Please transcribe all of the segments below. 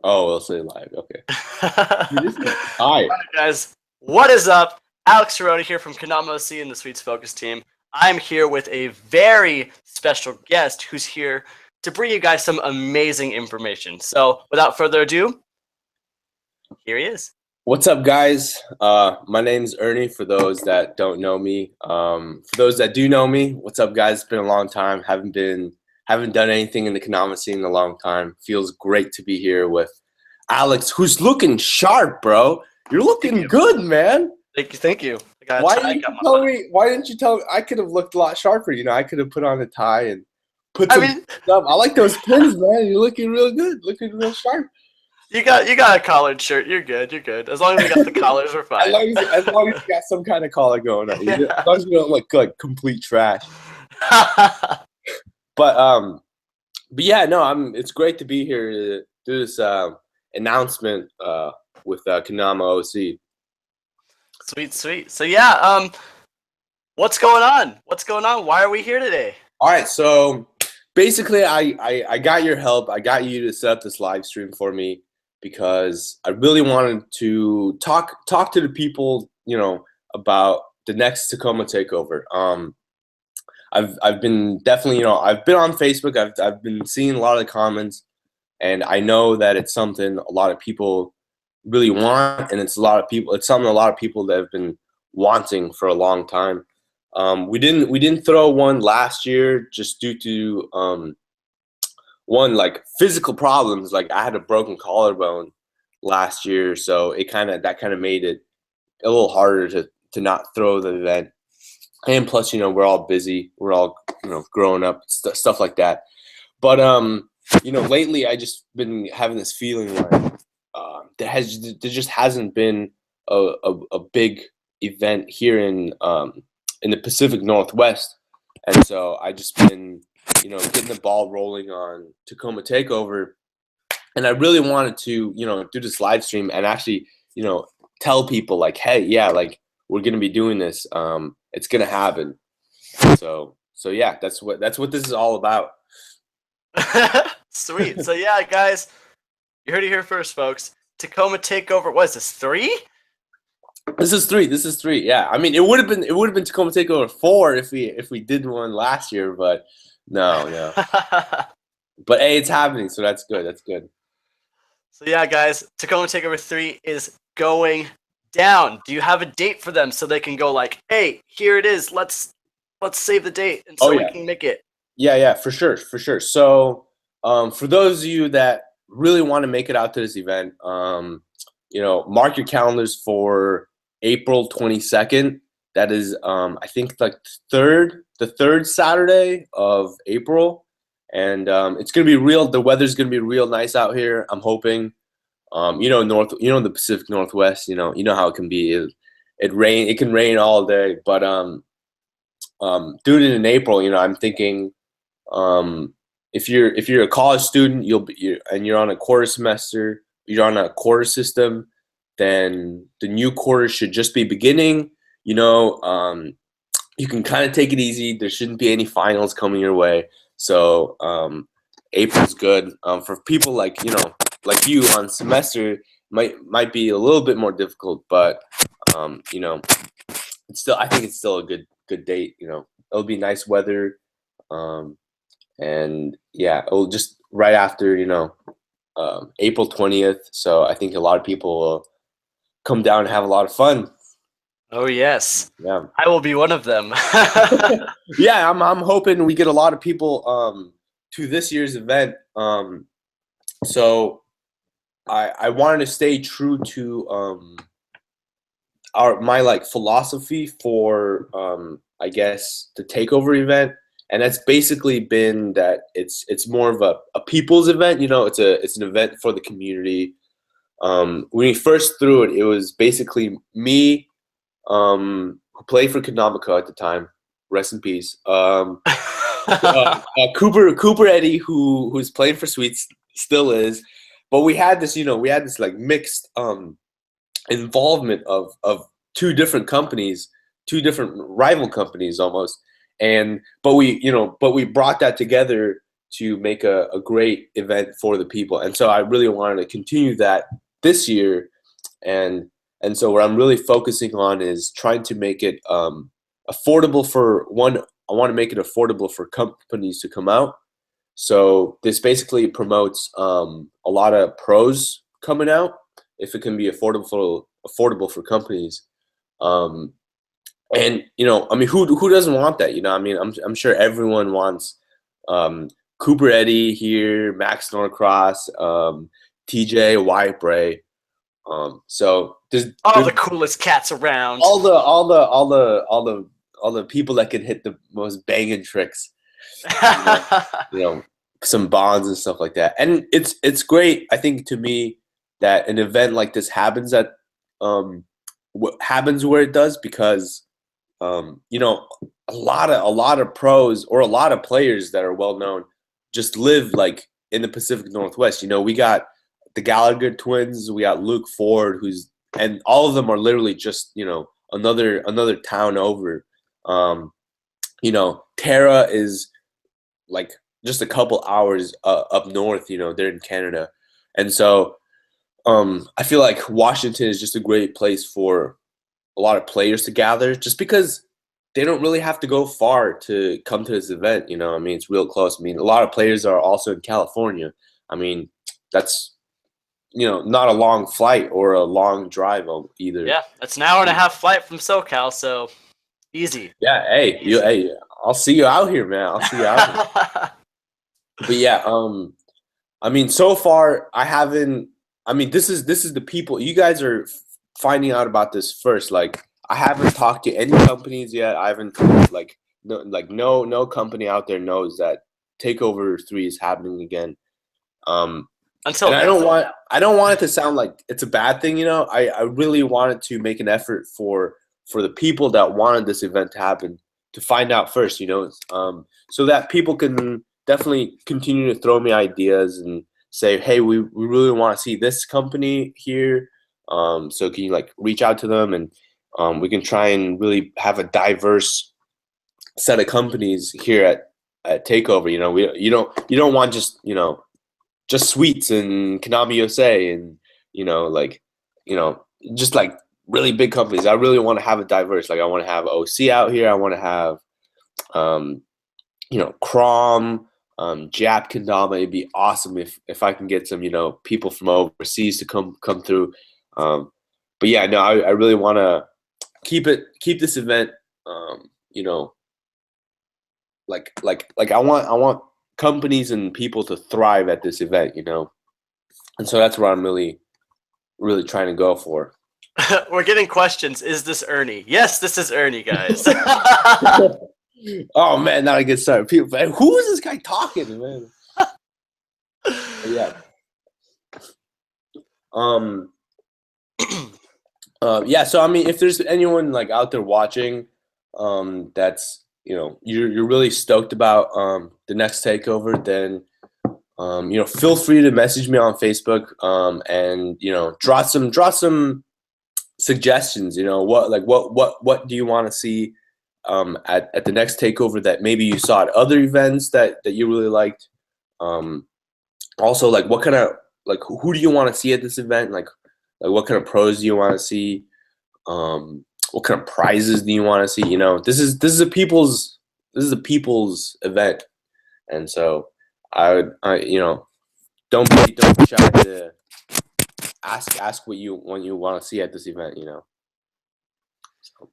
Oh, we'll say live. Okay. Dude, this is All tired. right, guys, what is up? Alex Cerrone here from KendamaOC and the Sweets Focus team. I'm here with a very special guest who's here to bring you guys some amazing information. So, without further ado, here he is. What's up, guys? My name's Ernie. For those that don't know me, for those that do know me, what's up, guys? It's been a long time. Haven't done anything in the Kendama scene in a long time. Feels great to be here with Alex, who's looking sharp, bro. You're looking good, man. Thank you. I got a Why tie, didn't got you my tell button. me? Why didn't you tell me? I could have looked a lot sharper. I could have put on a tie and put I some mean, stuff. I like those pins, man. You're looking real good. Looking real sharp. you got a collared shirt. You're good. You're good. As long as we got the collars, we're As fine. long as you got some kind of collar going on. As Yeah. long as you don't look like complete trash. But yeah, no, it's great to be here to do this announcement with KendamaOC. Sweet, sweet. So yeah, what's going on? What's going on? Why are we here today? All right, so basically, I got your help. I got you to set up this live stream for me because I really wanted to talk to the people, about the next Tacoma Takeover. I've been definitely, I've been on Facebook. I've been seeing a lot of the comments, and I know that it's something a lot of people really want, and it's something a lot of people that have been wanting for a long time. We didn't throw one last year just due to one, like, physical problems. Like, I had a broken collarbone last year, so that kind of made it a little harder to not throw the event. And plus, we're all busy. We're all, growing up, stuff like that. But lately I just been having this feeling like there just hasn't been a big event here in the Pacific Northwest, and so I just been getting the ball rolling on Tacoma Takeover, and I really wanted to do this live stream and actually tell people, like, hey, yeah, like, we're gonna be doing this. It's gonna happen. So yeah, that's what this is all about. Sweet. So yeah, guys, you heard it here first, folks. Tacoma Takeover. What is this? 3? This is three. Yeah, I mean, it would have been Tacoma Takeover 4 if we did one last year, but no. But hey, it's happening, so that's good. That's good. So yeah, guys, Tacoma Takeover 3 is going down. Do you have a date for them so they can go like, hey, here it is. Let's save the date and so Oh, we yeah. can make it. Yeah, for sure. So, for those of you that really want to make it out to this event, mark your calendars for April 22nd. That is, I think, like the third Saturday of April, and it's gonna be real. The weather's gonna be real nice out here. I'm hoping. The Pacific Northwest. You know how it can be. It can rain all day, but doing it in April, I'm thinking. If you're a college student, you're on a quarter semester, you're on a quarter system, then the new quarter should just be beginning. You can kind of take it easy. There shouldn't be any finals coming your way. So April's good. For people like you on semester, might be a little bit more difficult, but I think it's still a good date. It'll be nice weather. And yeah, it'll just right after April 20th. So I think a lot of people will come down and have a lot of fun. Oh yes, Yeah, I will be one of them. yeah. I'm hoping we get a lot of people to this year's event. So I wanted to stay true to my, like, philosophy for I guess the takeover event. And that's basically been that it's more of a people's event. It's an event for the community. When we first threw it, it was basically me, who played for Kendama at the time. Rest in peace. Cooper Eddie, who's playing for Sweets, still is. But we had this, like, mixed involvement of two different companies, two different rival companies almost. But we brought that together to make a great event for the people. And so I really wanted to continue that this year. And so what I'm really focusing on is trying to make it affordable for one. I want to make it affordable for companies to come out. So this basically promotes a lot of pros coming out if it can be affordable for companies. Um, and I mean, who doesn't want that? I mean, I'm sure everyone wants um, Cooper Eddy here, Max Norcross, TJ Wyatt Bray. So All there's the coolest cats around. all the people that can hit the most banging tricks. You know, you know, some bonds and stuff like that. And it's great, I think, to me, that an event like this happens happens where it does, because a lot of pros or a lot of players that are well known just live like in the Pacific Northwest. We got the Gallagher twins, we got Luke Ford, and all of them are literally just another town over. Tara is like just a couple hours up north. They're in Canada, and so I feel like Washington is just a great place for a lot of players to gather, just because they don't really have to go far to come to this event. I mean, it's real close. I mean, a lot of players are also in California. I mean, that's not a long flight or a long drive either. Yeah, it's an hour and a half flight from SoCal, so easy. Yeah, hey, I'll see you out here, man. I'll see you out here. But yeah, I mean, so far I haven't. I mean, this is the people. You guys are finding out about this first. Like, I haven't talked to any companies yet. I haven't no company out there knows that Takeover 3 is happening again. Until I don't want it to sound like it's a bad thing. I really wanted to make an effort for the people that wanted this event to happen to find out first. So that people can definitely continue to throw me ideas and say, hey, we really want to see this company here. So can you reach out to them, and we can try and really have a diverse set of companies here at Takeover. You don't want just Sweets and KendamaOC and just really big companies. I really want to have it diverse. I want to have OC out here. I want to have Crom, Jap Kendama. It'd be awesome if I can get some people from overseas to come through. But yeah, no, I really want to keep this event I want companies and people to thrive at this event, and so that's what I'm really trying to go for. We're getting questions. Is this Ernie? Yes, this is Ernie, guys. Oh man, not a good start. People, man, who is this guy talking, man? Yeah. Yeah. So I mean, if there's anyone out there watching, that's you're really stoked about the next Takeover, then feel free to message me on Facebook, and draw some suggestions. What do you want to see at the next Takeover that maybe you saw at other events that you really liked. Also, what kind of who do you want to see at this event? Like what kind of pros do you want to see? What kind of prizes do you want to see? This is a people's event, and so I don't be shy to ask what you want to see at this event. So.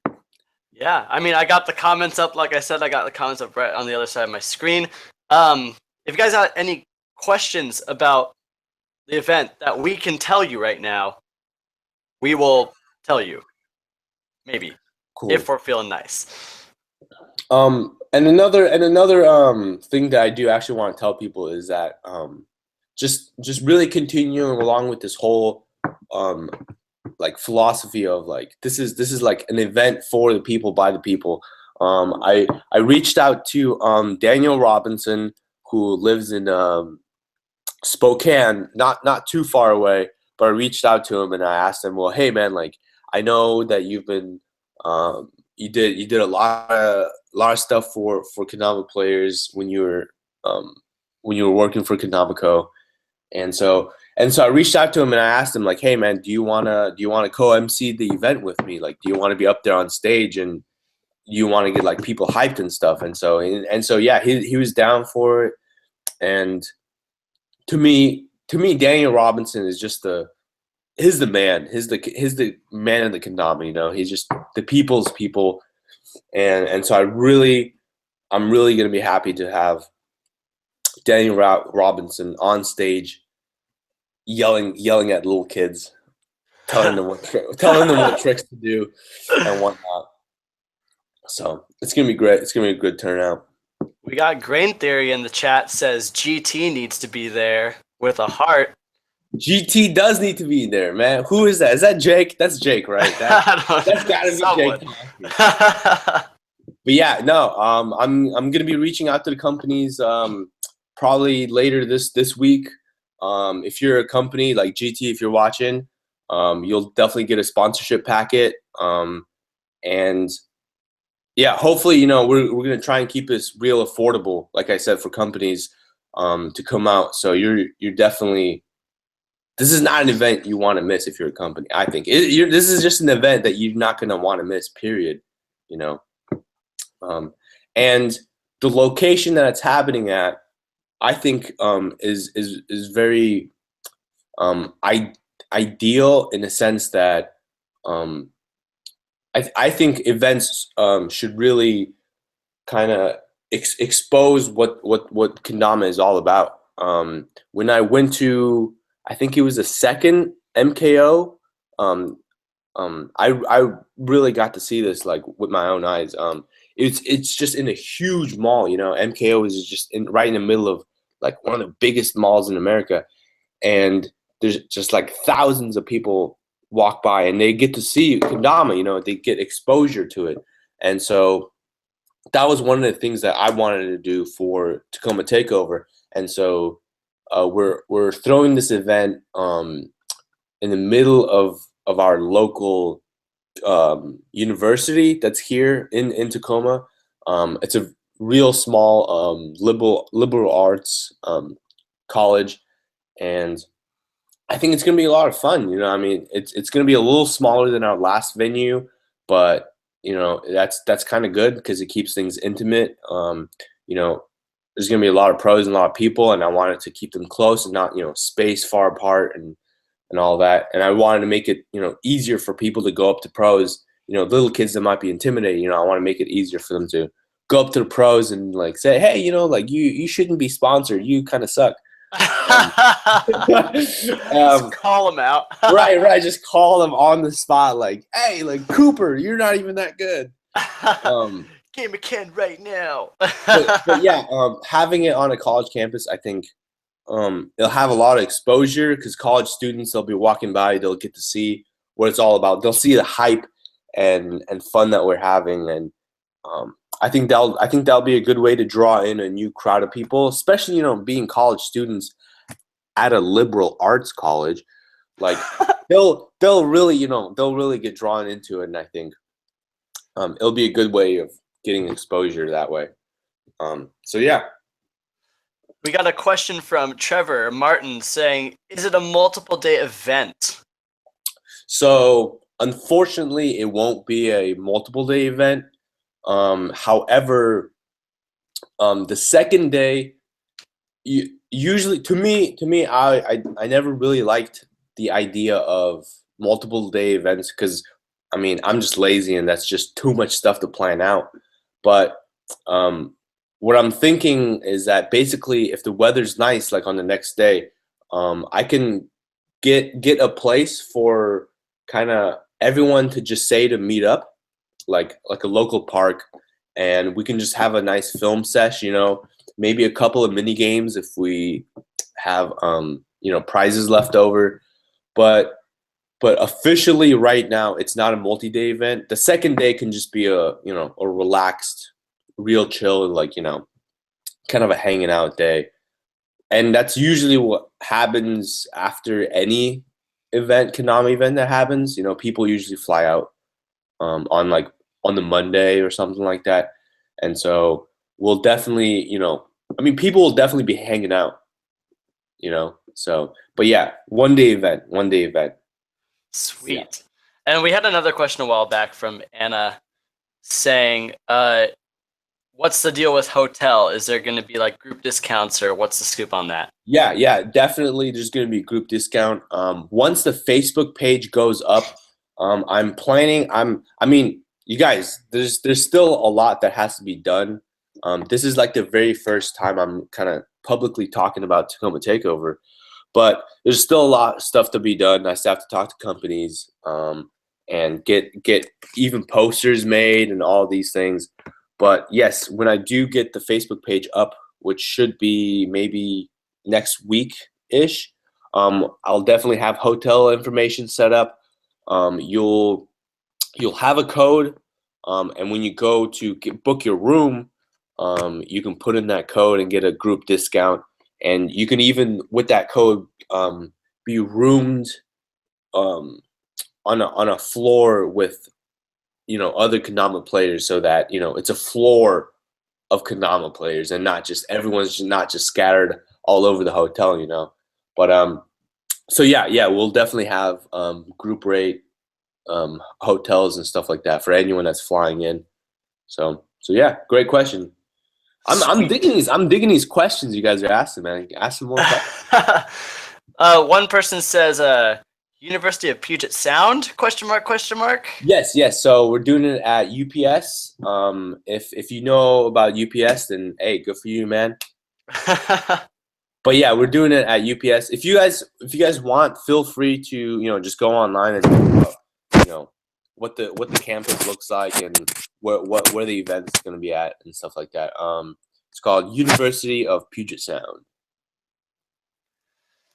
Yeah, I mean, I got the comments up. Like I said, I got the comments up right on the other side of my screen. If you guys have any questions about the event that we can tell you right now, we will tell you. Maybe. Cool. If we're feeling nice. And another thing that I do actually want to tell people is that just really continuing along with this whole philosophy of this is an event for the people by the people. I reached out to Daniel Robinson, who lives in Spokane, not too far away, but I reached out to him and I asked him, well, hey man, I know that you've been you did a lot of stuff for Kendama players when you were when you were working for KendamaOC. And so I reached out to him and I asked him like, hey man, do you wanna co-MC the event with me? Like, do you want to be up there on stage and you want to get like people hyped and stuff? And so yeah, he was down for it. And to me, Daniel Robinson is just he's the man. He's the man of the kendama. You know, he's just the people's people. And so I'm really gonna be happy to have Daniel Robinson on stage, yelling at little kids, telling them what tricks to do and whatnot. So it's gonna be great. It's gonna be a good turnout. We got Grain Theory in the chat says GT needs to be there with a heart. GT does need to be there, man. Who is that? Is that Jake? That's Jake, right? That's gotta be Jake. But yeah, no. I'm gonna be reaching out to the companies probably later this week. If you're a company like GT, if you're watching, you'll definitely get a sponsorship packet. And yeah, hopefully, you know, we're gonna try and keep this real affordable, like I said, for companies to come out. So you're definitely, this is not an event you want to miss if you're a company. I think this is just an event that you're not gonna want to miss. Period. You know, and the location that it's happening at, I think, is very ideal in the sense that I think events should really kind of expose what kendama is all about. When I went to, I think it was the second MKO, I really got to see this like with my own eyes. It's just in a huge mall, you know. MKO is just right in the middle of like one of the biggest malls in America, and there's just like thousands of people walk by and they get to see kendama, you know, they get exposure to it. And so that was one of the things that I wanted to do for Tacoma Takeover. And so we're throwing this event in the middle of our local university that's here in Tacoma. It's a real small liberal arts college, and I think it's gonna be a lot of fun. You know, I mean, it's gonna be a little smaller than our last venue, but you know, that's kind of good because it keeps things intimate. You know, there's gonna be a lot of pros and a lot of people, and I wanted to keep them close and not, you know, spaced far apart and all that. And I wanted to make it, you know, easier for people to go up to pros. You know, little kids that might be intimidated. You know, I want to make it easier for them to go up to the pros and like say, hey, you know, like you shouldn't be sponsored. You kind of suck. Just call them out. right. Just call them on the spot. Like, hey, like Cooper, you're not even that good. Game of Ken right now. but yeah, having it on a college campus, I think it'll have a lot of exposure because college students, they'll be walking by, they'll get to see what it's all about. They'll see the hype and fun that we're having, and I think that'll be a good way to draw in a new crowd of people, especially, you know, being college students at a liberal arts college. Like they'll really, you know, they'll really get drawn into it, and I think it'll be a good way of getting exposure that way. So yeah. We got a question from Trevor Martin saying, is it a multiple day event? So unfortunately, it won't be a multiple day event. However, the second day, usually to me, I never really liked the idea of multiple day events because, I mean, I'm just lazy and that's just too much stuff to plan out. But what I'm thinking is that basically, if the weather's nice, like on the next day, I can get a place for kind of everyone to just say to meet up, like a local park, and we can just have a nice film sesh, you know, maybe a couple of mini games if we have you know, prizes left over. But officially right now it's not a multi-day event. The second day can just be a, you know, a relaxed, real chill, like, you know, kind of a hanging out day. And that's usually what happens after any event, kendama event that happens. You know, people usually fly out on the Monday or something like that. And so we'll definitely, you know, I mean, people will definitely be hanging out, So, but yeah, one day event. Sweet. And we had another question a while back from Anna saying, what's the deal with hotel? Is there going to be like group discounts, or what's the scoop on that? Yeah, definitely. There's going to be a group discount. Once the Facebook page goes up, I'm planning. I mean, you guys, there's still a lot that has to be done. This is like the very first time I'm kind of publicly talking about Tacoma Takeover, but there's still a lot of stuff to be done. I still have to talk to companies, and get even posters made and all these things. But yes, when I do get the Facebook page up, which should be maybe next week-ish, I'll definitely have hotel information set up. You'll have a code, and when you go to book your room, you can put in that code and get a group discount. And you can even, with that code, be roomed on a floor with other Kendama players, so that it's a floor of Kendama players, and not just everyone's not just scattered all over the hotel. But so yeah, we'll definitely have group rate hotels and stuff like that for anyone that's flying in. So yeah, great question. I'm digging these questions you guys are asking, man. Ask some more questions. One person says, University of Puget Sound? Question mark? Yes. So we're doing it at UPS. If you know about UPS, then hey, good for you, man. But yeah, we're doing it at UPS. If you guys want, feel free to just go online and what the campus looks like, and where the event's going to be at and stuff like that. It's called University of Puget Sound.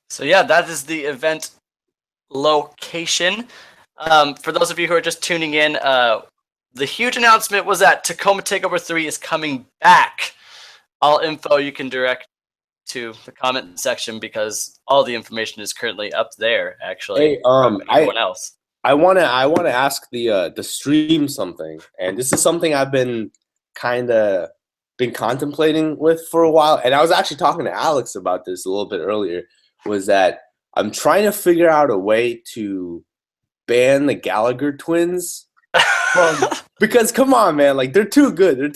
So yeah, that is the event location. For those of you who are just tuning in, the huge announcement was that Tacoma Takeover 3 is coming back. All info you can direct to the comment section, because all the information is currently up there, actually. Hey, from everyone else. I wanna ask the stream something, and this is something I've been contemplating with for a while, and I was actually talking to Alex about this a little bit earlier. Was that I'm trying to figure out a way to ban the Gallagher twins, because come on, man, like they're too good. They're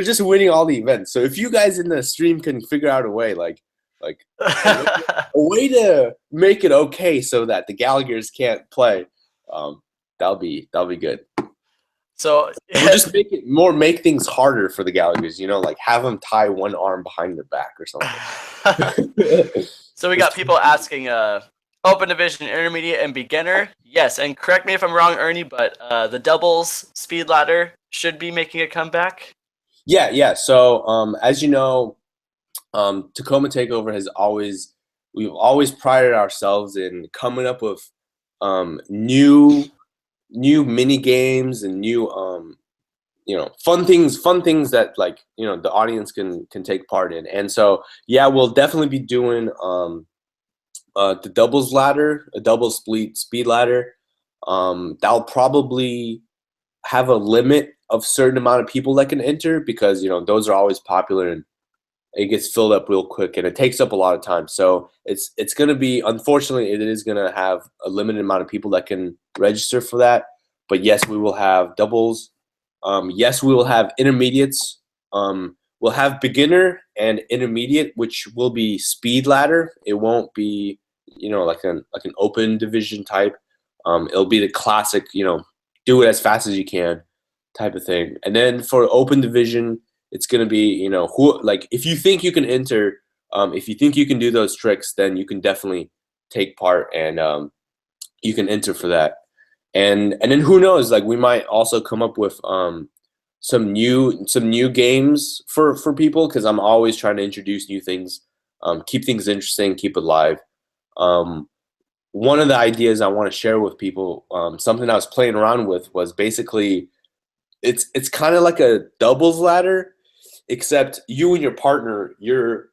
just winning all the events. So if you guys in the stream can figure out a way, like a way to make it okay so that the Gallaghers can't play, that'll be good. So we'll just make things harder for the Gallaghers, like have them tie one arm behind their back or something. So we got people asking, open division, intermediate, and beginner. Yes, and correct me if I'm wrong, Ernie, but the doubles speed ladder should be making a comeback. Yeah. So as you know, Tacoma Takeover we've always prided ourselves in coming up with new mini games and new fun things that the audience can take part in. And so yeah, we'll definitely be doing the doubles ladder, a double speed ladder. That'll probably have a limit of certain amount of people that can enter, because those are always popular, and it gets filled up real quick, and it takes up a lot of time. So it's going to be, unfortunately, it is going to have a limited amount of people that can register for that. But yes, we will have doubles. Yes, we will have intermediates. We'll have beginner and intermediate, which will be speed ladder. It won't be like an open division type. It'll be the classic do it as fast as you can type of thing. And then for open division, it's going to be, if you think you can enter, if you think you can do those tricks, then you can definitely take part, and you can enter for that. And then who knows, we might also come up with some new games for people, because I'm always trying to introduce new things, keep things interesting, keep it live. One of the ideas I want to share with people, something I was playing around with, was basically it's kind of like a doubles ladder, except you and your partner, your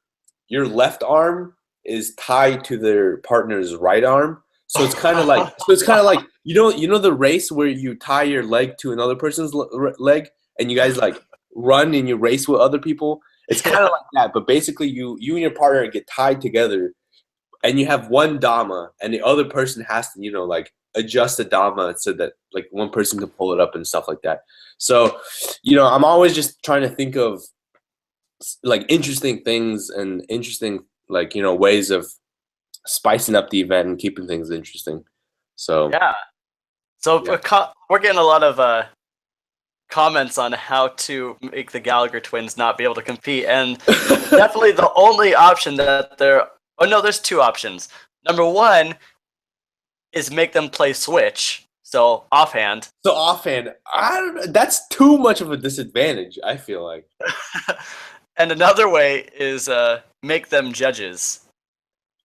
left arm is tied to their partner's right arm. So it's kind of like the race where you tie your leg to another person's leg, and you guys run and you race with other people. It's kind of like that, but basically you and your partner get tied together, and you have one dama, and the other person has to, like adjust the dama so that like one person can pull it up and stuff like that. So, I'm always just trying to think of like interesting things and interesting like ways of spicing up the event and keeping things interesting. So Yeah. So yeah. we're getting a lot of comments on how to make the Gallagher twins not be able to compete, and definitely the only option that they're. Oh no, there's two options. Number one is make them play Switch. So offhand. So offhand, I don't know. That's too much of a disadvantage, I feel like. And another way is make them judges.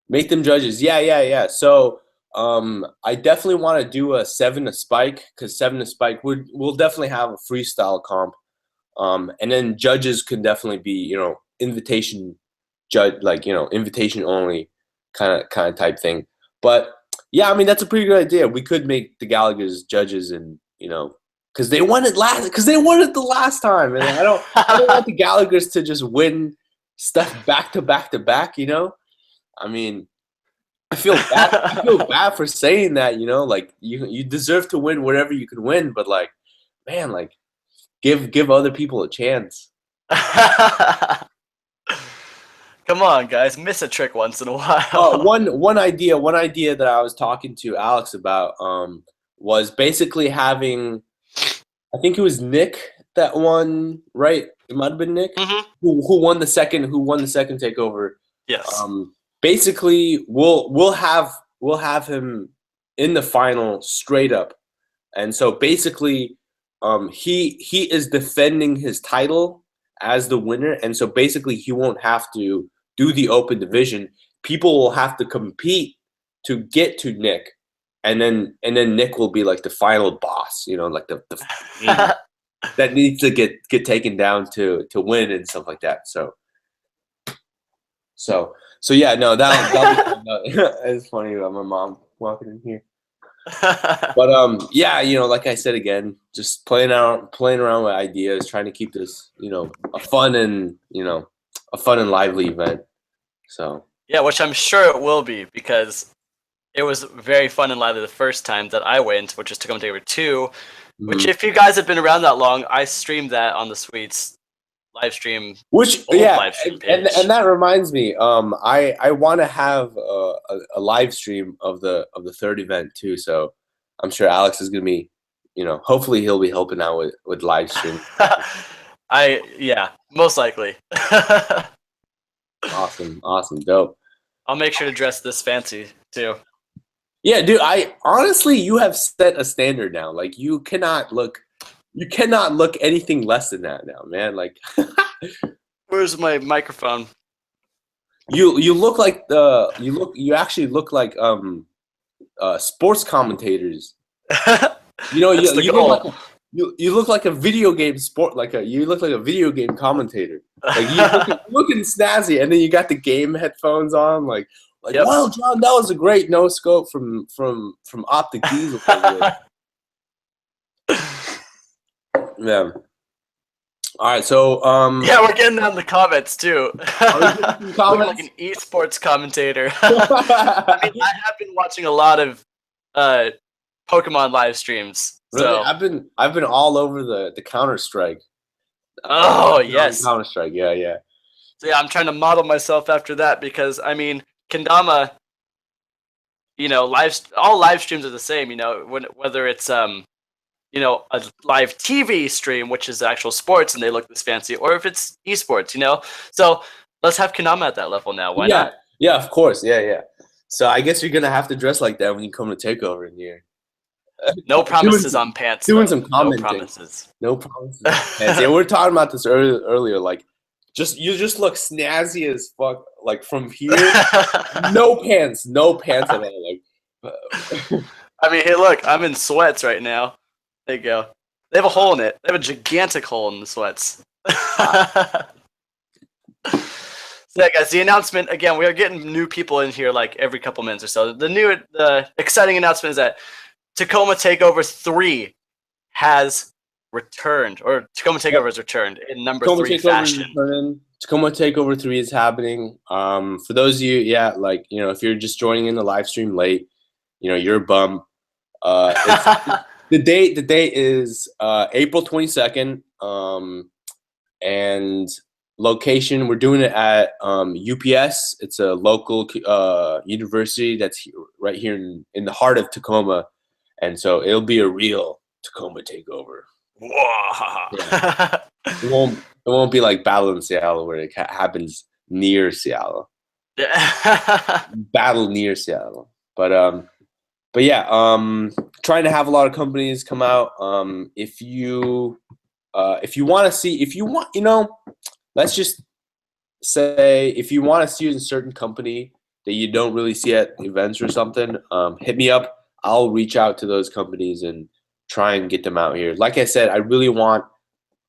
Make them judges. Yeah. So I definitely want to do a 7 to Spike, because 7 to Spike we'll definitely have a freestyle comp. And then judges can definitely be, invitation judge, like, invitation only kind of type thing. But yeah, I mean, that's a pretty good idea. We could make the Gallaghers judges, and because they won it the last time, and I don't want the Gallaghers to just win stuff back to back to back. I mean, I feel bad. I feel bad for saying that. Like you deserve to win wherever you can win, but like, man, like give other people a chance. Come on, guys, miss a trick once in a while. One idea that I was talking to Alex about was basically having, I think it was Nick that won, right? It might have been Nick who won the second takeover. Yes. Basically, we'll have him in the final straight up, and so basically, he is defending his title as the winner, and so basically he won't have to do the open division. People will have to compete to get to Nick, and then Nick will be like the final boss, like the that needs to get taken down to win and stuff like that. So yeah, no, that it's funny about my mom walking in here. But yeah, like I said again, just playing around with ideas, trying to keep this, a fun and lively event. So yeah, which I'm sure it will be, because it was very fun and lively the first time that I went, which is Tacoma Takeover 2, which if you guys have been around that long, I streamed that on the Sweets live stream. Which live stream page. And that reminds me, I want to have a live stream of the third event too. So I'm sure Alex is gonna be, hopefully he'll be helping out with live stream. Yeah, most likely. Awesome, dope. I'll make sure to dress this fancy too. Yeah, dude. You have set a standard now. Like you cannot look anything less than that now, man. Like, where's my microphone? You look like you actually look like sports commentators. You look like a video game you look like a video game commentator. Like you looking snazzy, and then you got the game headphones on, like yep. Wow, John, that was a great no scope from Optic Diesel. Yeah. All right, so yeah, we're getting on the comments too. Looking like an esports commentator. I mean, I have been watching a lot of Pokemon live streams. Really? So I've been all over the Counter-Strike. Oh yes, Counter-Strike. Yeah. So yeah, I'm trying to model myself after that, because I mean, Kendama, all live streams are the same. Whether it's a live TV stream, which is actual sports and they look this fancy, or if it's esports, So let's have Kendama at that level now. Why not? Yeah, of course. Yeah. So I guess you're gonna have to dress like that when you come to Takeover in here. No promises on pants. Doing some commenting. No promises. No promises. Yeah, we were talking about this earlier. Like, you just look snazzy as fuck. Like from here, no pants at all. Like, I mean, hey, look, I'm in sweats right now. There you go. They have a hole in it. They have a gigantic hole in the sweats. So yeah, guys, the announcement, again, we are getting new people in here like every couple minutes or so. The exciting announcement is that Tacoma Takeover 3 has returned, or Tacoma Takeover has returned in number 3 fashion. Tacoma Takeover 3 is happening. For those of you, yeah, like, if you're just joining in the live stream late, you're a bum. The date is April 22nd. And location, we're doing it at UPS. It's a local university that's right here in the heart of Tacoma. And so it'll be a real Tacoma Takeover. Whoa. Yeah. It won't be like Battle in Seattle where it happens near Seattle. Battle near Seattle. But yeah, trying to have a lot of companies come out. If you want to see, let's just say if you want to see a certain company that you don't really see at events or something, hit me up. I'll reach out to those companies and try and get them out here. Like I said, I really want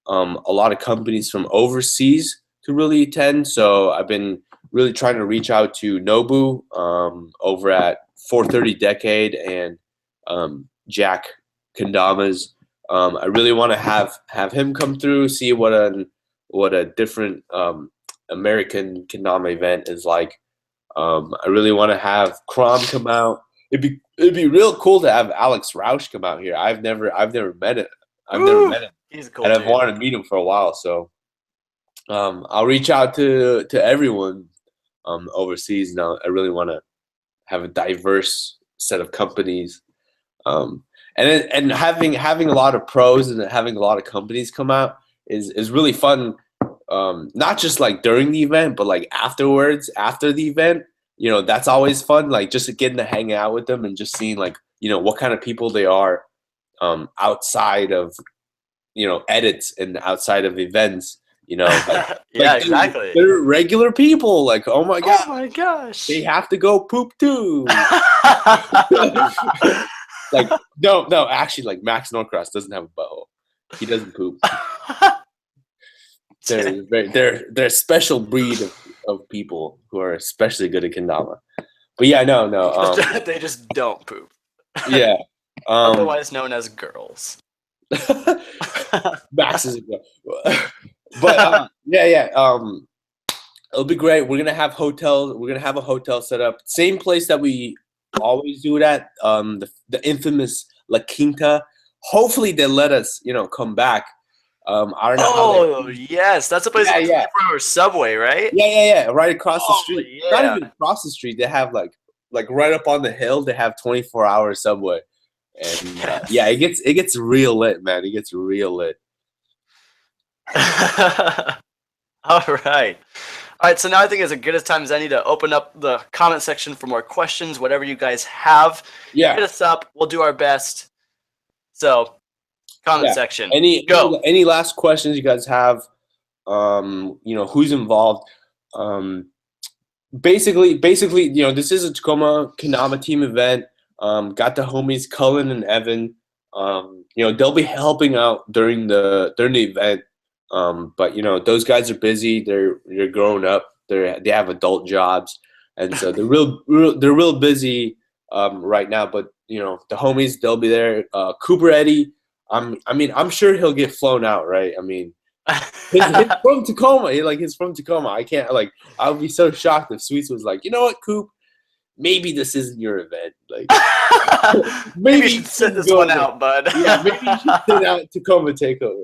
a lot of companies from overseas to really attend. So I've been really trying to reach out to Nobu over at 430 Decade and Jack Kendama's. I really want to have him come through, see what a different American kendama event is like. I really want to have Crom come out. It'd be real cool to have Alex Roush come out here. I've never met it. I've never met him. He's a cool and dude. I've wanted to meet him for a while. So I'll reach out to everyone overseas now. I really want to have a diverse set of companies. And having a lot of pros and having a lot of companies come out is really fun. Not just like during the event, but like afterwards, after the event, that's always fun. Like just getting to hang out with them and just seeing like, what kind of people they are outside of, edits and outside of events, like, yeah, exactly. They're regular people. Like, oh my gosh, they have to go poop too. Like, no, actually, like Max Norcross doesn't have a butthole. He doesn't poop. They're a special breed of people who are especially good at kendama. But yeah, no. They just don't poop. Yeah. Otherwise known as girls. Max is a girl. But yeah. It'll be great. We're gonna have hotels. We're gonna have a hotel set up. Same place that we always do it at. The infamous La Quinta. Hopefully they let us, come back. I don't know. Oh yes, that's a place on the 24-hour subway, right? Yeah. Right across the street. Yeah. Not even across the street. They have like right up on the hill. They have 24-hour subway, and yeah, it gets real lit, man. It gets real lit. All right. So now I think it's as good a time as any to open up the comment section for more questions, whatever you guys have. Yeah. Hit us up. We'll do our best. So, comment section. Any last questions you guys have? Who's involved? Basically, this is a Tacoma Kendama team event. Got the homies Cullen and Evan. They'll be helping out during the event. But those guys are busy. They're grown up. They have adult jobs, and so they're real busy right now. But the homies, they'll be there. Cooper Eddie, I'm sure he'll get flown out, right? I mean, he's from Tacoma. He's from Tacoma. I can't I would be so shocked if Sweets was like, you know what, Coop, maybe this isn't your event. Like, maybe you should sit this one out, bud. Yeah, maybe you should sit out Tacoma Takeover.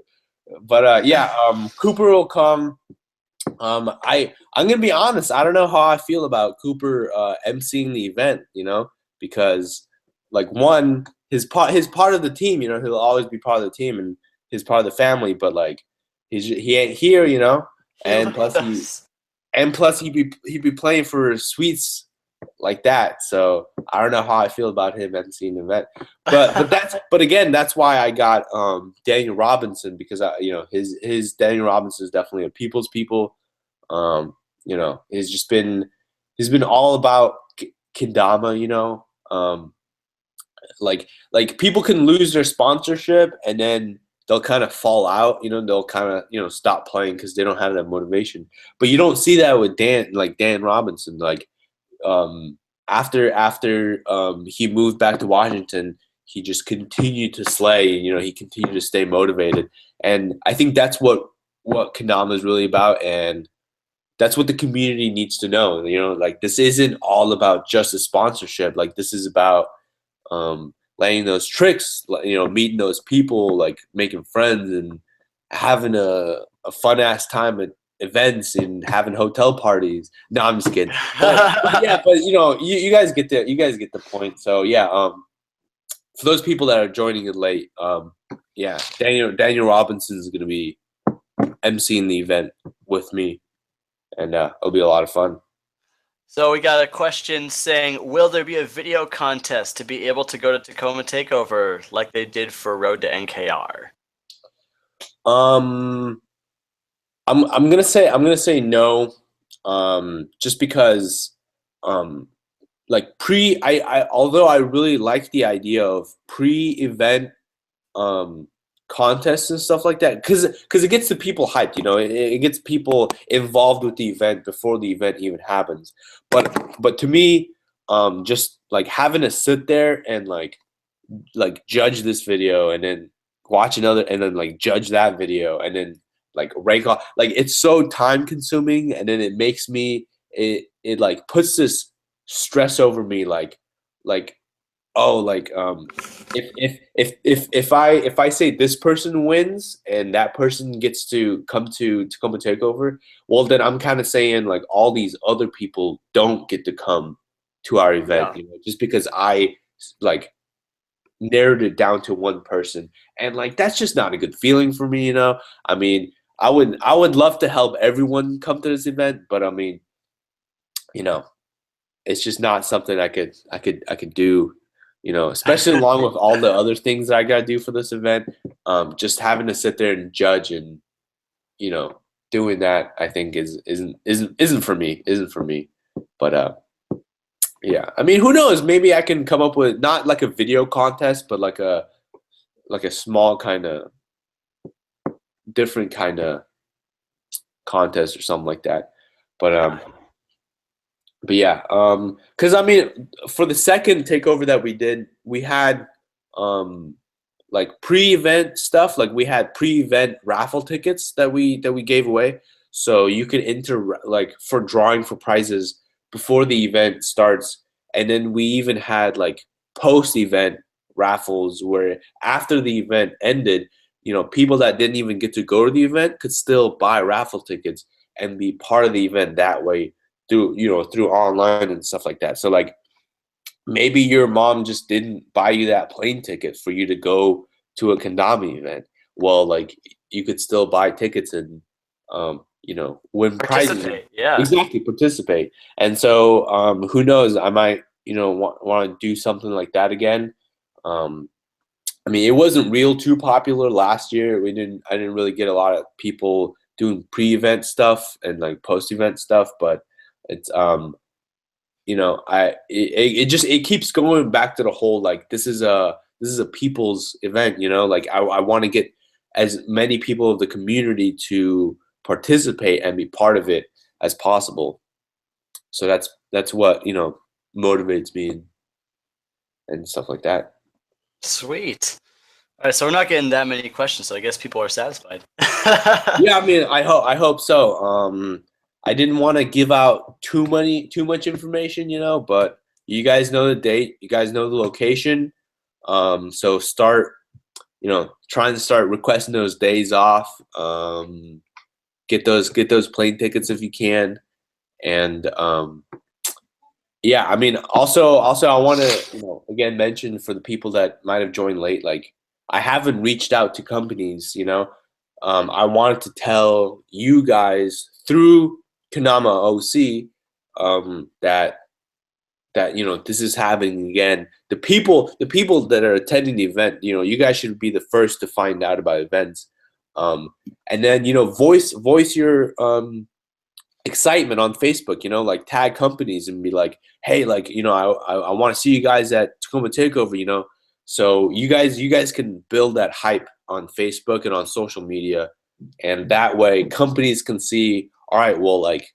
But Cooper will come. I'm gonna be honest. I don't know how I feel about Cooper emceeing the event. Because one, his part of the team. He'll always be part of the team and he's part of the family. But he ain't here. And plus he'd be playing for Sweets like that. So I don't know how I feel about him emceeing the event. But again, that's why I got Daniel Robinson, because his Daniel Robinson is definitely a people's people. He's been all about kendama. People can lose their sponsorship and then they'll kind of fall out. They'll kind of stop playing because they don't have that motivation. But you don't see that with Dan Robinson. After he moved back to Washington, he just continued to slay. He continued to stay motivated, and I think that's what kendama is really about. And that's what the community needs to know. You know, like this isn't all about just a sponsorship. Like this is about laying those tricks, you know, meeting those people, like making friends and having a fun ass time at events and having hotel parties. No, I'm just kidding. But yeah, but you know, you guys get the point. So yeah, for those people that are joining it late, yeah, Daniel Robinson is going to be emceeing the event with me, and it'll be a lot of fun. So we got a question saying, will there be a video contest to be able to go to Tacoma Takeover like they did for Road to NKR? I'm gonna say no, just because like I although I really like the idea of pre-event um contests and stuff like that, because it gets the people hyped, you know, it gets people involved with the event before the event even happens. But to me, just like having to sit there and like judge this video and then watch another and then like judge that video and then like rank off, like it's so time consuming, and then it makes me it like puts this stress over me, like oh, like if I say this person wins and that person gets to come to Tacoma Takeover, well then I'm kind of saying like all these other people don't get to come to our event, Yeah. you know, just because I like narrowed it down to one person, and like that's just not a good feeling for me, you know. I mean, I would love to help everyone come to this event, but I mean, you know, it's just not something I could do, you know, especially along with all the other things that I gotta do for this event. Just having to sit there and judge and, you know, doing that, I think isn't for me, isn't for me. But yeah, I mean, who knows? Maybe I can come up with not like a video contest, but like a small kind of different kind of contest or something like that. But yeah, because I mean, for the second takeover that we did, we had like pre-event stuff. Like we had pre-event raffle tickets that we gave away, so you could enter like for drawing for prizes before the event starts. And then we even had like post-event raffles where after the event ended, you know, people that didn't even get to go to the event could still buy raffle tickets and be part of the event that way through, you know, through online and stuff like that. So like maybe your mom just didn't buy you that plane ticket for you to go to a Kendama event. Well, like you could still buy tickets and you know, win prizes. Participate, yeah. Exactly, participate. And so who knows, I might, you know, want to do something like that again. Um I mean, it wasn't real too popular last year. I didn't really get a lot of people doing pre-event stuff and like post-event stuff, but it's you know, it just it keeps going back to the whole like this is a people's event, you know, like I want to get as many people of the community to participate and be part of it as possible. So that's what, you know, motivates me and stuff like that. Sweet. All right, so we're not getting that many questions, so I guess people are satisfied. Yeah, I mean, I hope so. I didn't want to give out too much information, you know, but you guys know the date, you guys know the location. So start, you know, trying to start requesting those days off. Get those plane tickets if you can, and yeah, I mean, also I want to, you know, again mention for the people that might have joined late, like I haven't reached out to companies, you know. I wanted to tell you guys through KendamaOC that you know this is happening again. The people that are attending the event, you know, you guys should be the first to find out about events, and then, you know, voice your excitement on Facebook, you know, like tag companies and be like, hey, like, you know, I want to see you guys at Tacoma Takeover, you know. So you guys can build that hype on Facebook and on social media, and that way companies can see, all right, well, like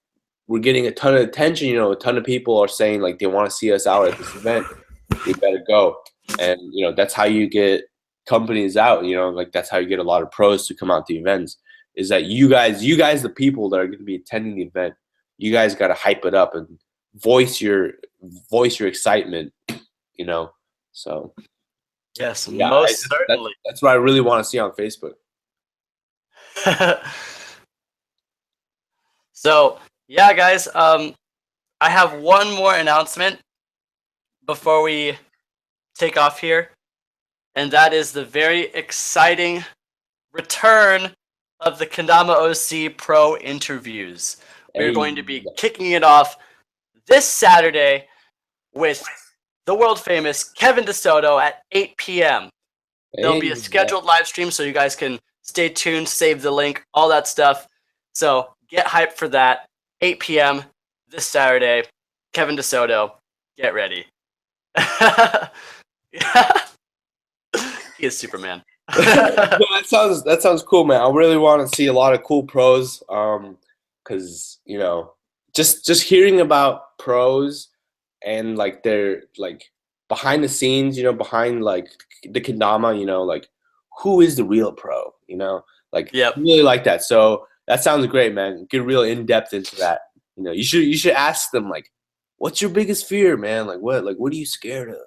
we're getting a ton of attention, you know, a ton of people are saying like they want to see us out at this event, we better go. And you know, that's how you get companies out, you know, like that's how you get a lot of pros to come out to events, is that you guys the people that are going to be attending the event you guys got to hype it up and voice your excitement, you know. So Yes, yeah, most certainly. that's what I really want to see on Facebook. So yeah, guys, I have one more announcement before we take off here, and that is the very exciting return of the KendamaOC Pro interviews. We're going to be kicking it off this Saturday with the world famous Kevin DeSoto at 8 p.m. There'll be a scheduled live stream, so you guys can stay tuned, save the link, all that stuff. So get hyped for that. 8 p.m. this Saturday. Kevin DeSoto, get ready. He is Superman. That sounds cool, man. I really want to see a lot of cool pros, because you know, just hearing about pros and like their like behind the scenes, you know, behind like the kendama, you know, like who is the real pro, you know, like really like that. So that sounds great, man. Get real in depth into that. You know, you should ask them like, what's your biggest fear, man? Like what are you scared of?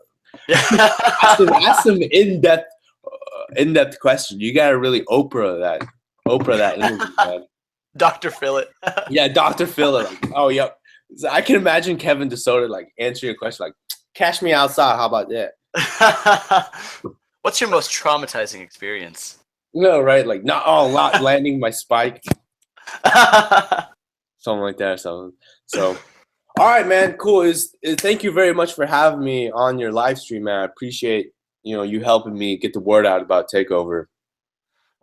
ask them in depth question. You gotta really Oprah that interview, man. Dr. Phillip. Yeah, Dr. Phillip. Like, oh, yep. So I can imagine Kevin DeSoto like answering a question like, "Cash me outside. How about that?" What's your most traumatizing experience? No, right? Like not landing my spike, something like that. So, all right, man. Cool. Thank you very much for having me on your live stream, man. I appreciate you helping me get the word out about Takeover.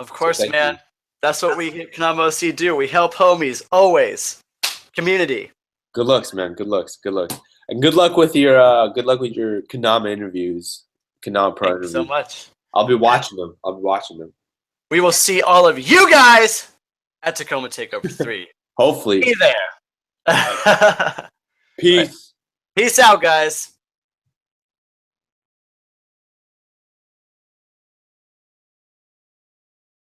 Of course, so man. That's what we at KendamaOC do. We help homies always. Community. Good looks, man. Good looks. And good luck with your Kendama interviews. Kendama Pro interviews. Thank you so much. I'll be watching them. We will see all of you guys at Tacoma Takeover 3. Hopefully. Be there. Peace. Peace out, guys.